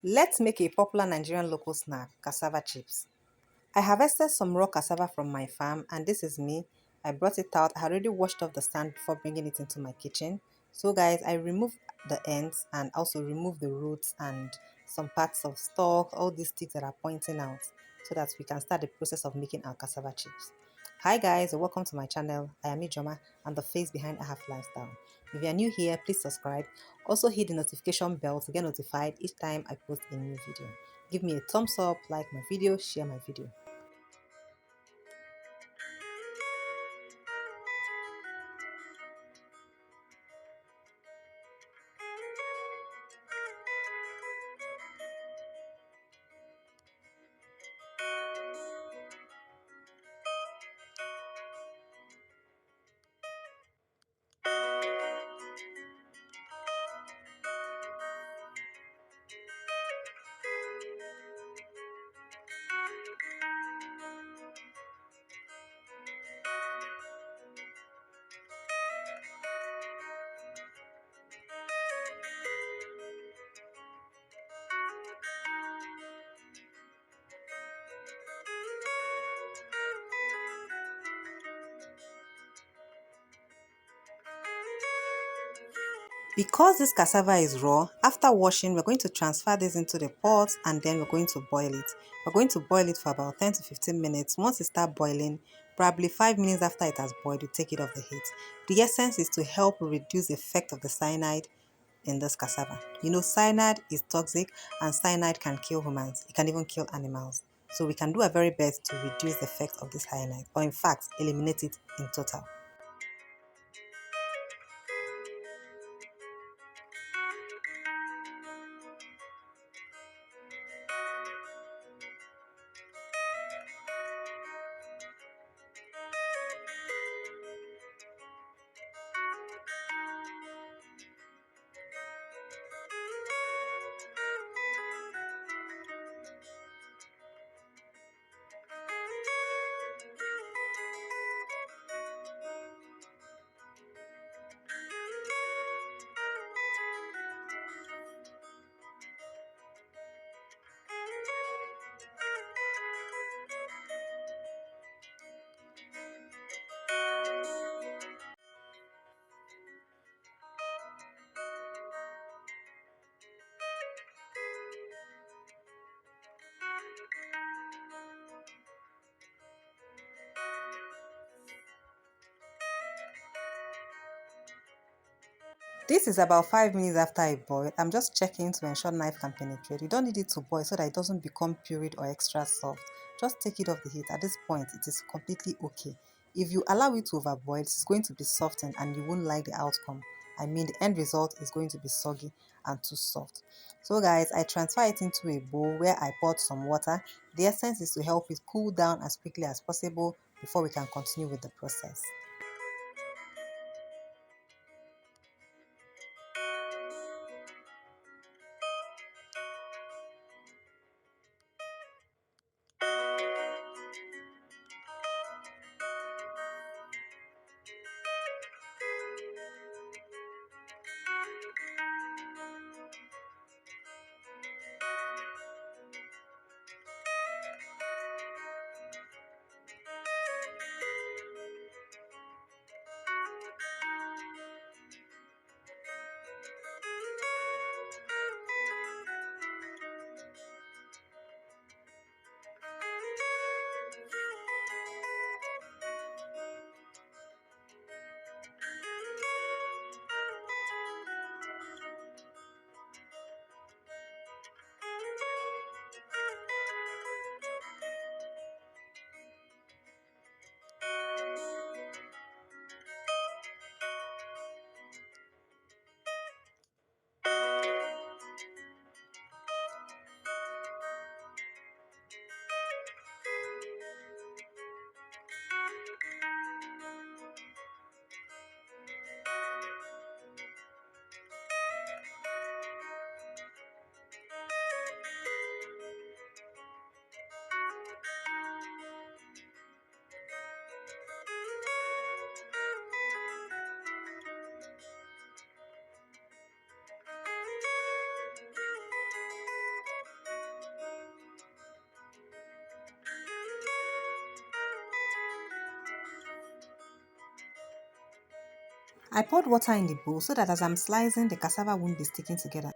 Let's make a popular Nigerian local snack, cassava chips. I harvested some raw cassava from my farm and this is me. I brought it out. I already washed off the stand before bringing it into my kitchen. So guys, I removed the ends and also removed the roots and some parts of stalk, all these sticks that are pointing out so that we can start the process of making our cassava chips. Hi guys, welcome to my channel. I am Ijoma and the face behind I Have Lifestyle. If you are new here, please subscribe. Also hit the notification bell to get notified each time I post a new video. Give me a thumbs up, like my video, share my video. Because this cassava is raw, after washing, we're going to transfer this into the pot and then we're going to boil it. We're going to boil it for about 10 to 15 minutes. Once it starts boiling, probably 5 minutes after it has boiled, you take it off the heat. The essence is to help reduce the effect of the cyanide in this cassava. You know, cyanide is toxic and cyanide can kill humans. It can even kill animals. So we can do our very best to reduce the effect of this cyanide, or in fact, eliminate it in total. This is about 5 minutes after I boiled. I'm just checking to ensure knife can penetrate. You don't need it to boil so that it doesn't become pureed or extra soft. Just take it off the heat. At this point, it is completely okay. If you allow it to overboil, it's going to be softened and you won't like the outcome. I mean, the end result is going to be soggy and too soft. So guys, I transfer it into a bowl where I poured some water. The essence is to help it cool down as quickly as possible before we can continue with the process. I poured water in the bowl so that as I'm slicing, the cassava won't be sticking together.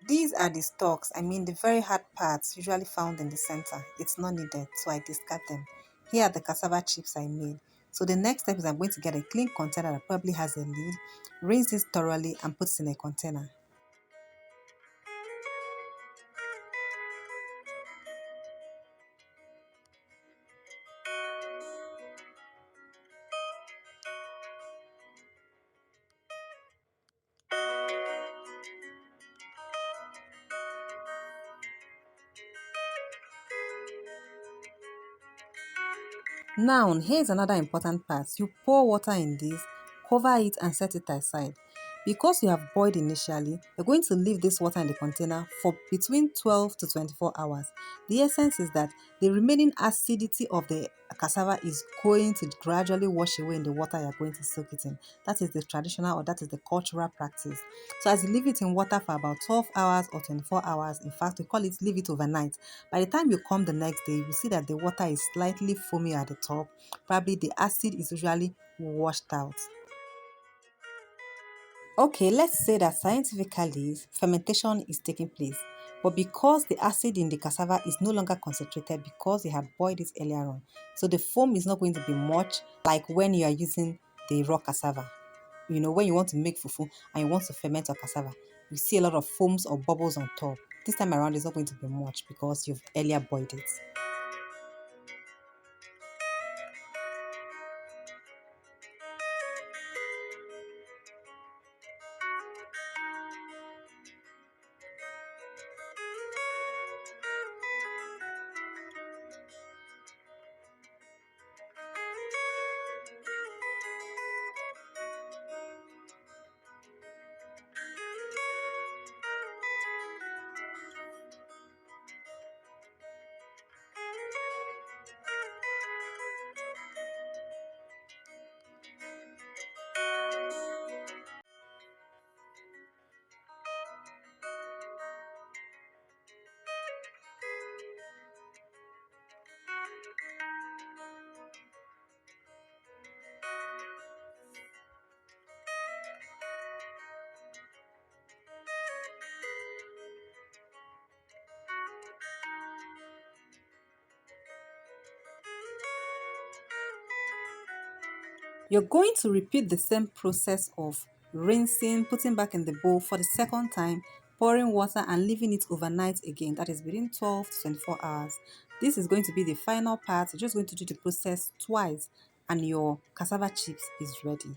These are the stalks, the very hard parts usually found in the center. It's not needed, so I discard them. Here are the cassava chips I made. So the next step is I'm going to get a clean container that probably has a lid, rinse it thoroughly and put it in a container. Now, here's another important part. You pour water in this, cover it and set it aside. Because you have boiled initially, you're going to leave this water in the container for between 12 to 24 hours. The essence is that the remaining acidity of the cassava is going to gradually wash away in the water you're going to soak it in. That is the traditional or that is the cultural practice. So as you leave it in water for about 12 hours or 24 hours, in fact, we call it leave it overnight. By the time you come the next day, you will see that the water is slightly foamy at the top. Probably the acid is usually washed out. Okay, let's say that scientifically fermentation is taking place, but because the acid in the cassava is no longer concentrated because you had boiled it earlier on, so the foam is not going to be much like when you are using the raw cassava. When you want to make fufu and you want to ferment your cassava, you see a lot of foams or bubbles on top. This time around, it's not going to be much because you've earlier boiled it. You're going to repeat the same process of rinsing, putting back in the bowl for the second time, pouring water and leaving it overnight again. That is within 12 to 24 hours. This is going to be the final part. You're just going to do the process twice and your cassava chips is ready.